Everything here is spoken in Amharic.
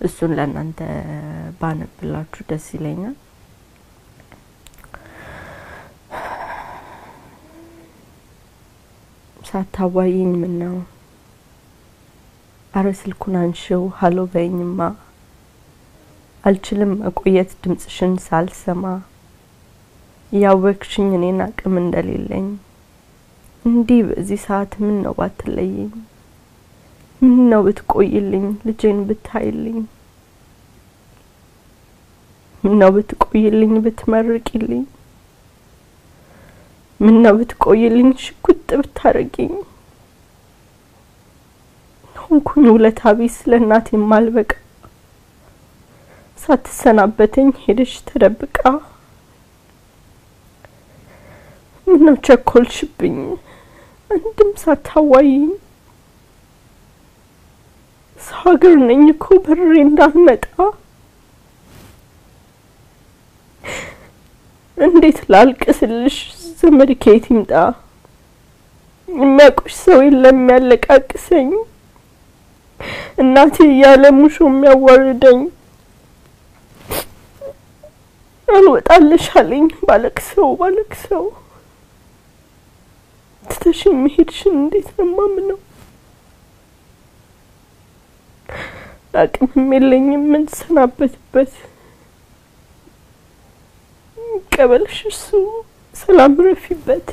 እሱን ለእናንተ ባነብላችሁ ደስ ይለኛል ሳታዋይኝ ምን ነው አረ ስልኩን አንሺው ሃሎ በይኝማ አልችልም መቆየት ድምጽሽን ሳልሰማ ያወክሽኝ እኔን አቅም እንደሌለኝ እንዲህ በዚህ ሰዓት ምን ነው ባትለይኝ ምን ነው ብትቆይልኝ ልጄን ብታይልኝ ምን ነው ብትቆይልኝ ብትመርቂልኝ ምን ነው ብትቆይልኝ ሽኩት ብታረጊኝ ሆንኩኝ ውለታቢስ ለእናቴ ማልበቃ ሳትሰናበተኝ ሄደሽ ተደብቃ ምን ነው ቸኮልሽብኝ አንድም ሳታዋይኝ ሳገር ነኝ እኮ በሬ እንዳልመጣ እንዴት ላልቅስልሽ ዘመድ ከየት ይምጣ የሚያቆሽ ሰው የለም ያለቃቅሰኝ እናቴ ያለ ሙሾ የሚያዋርደኝ አልወጣልሽ አለኝ ባለክሰው ትተሽኝ መሄድሽን እንዴት ነው ማምነው አቅም የለኝም ምን ሰናበትበት ቀበልሽ እሱ ሰላም ረፊበት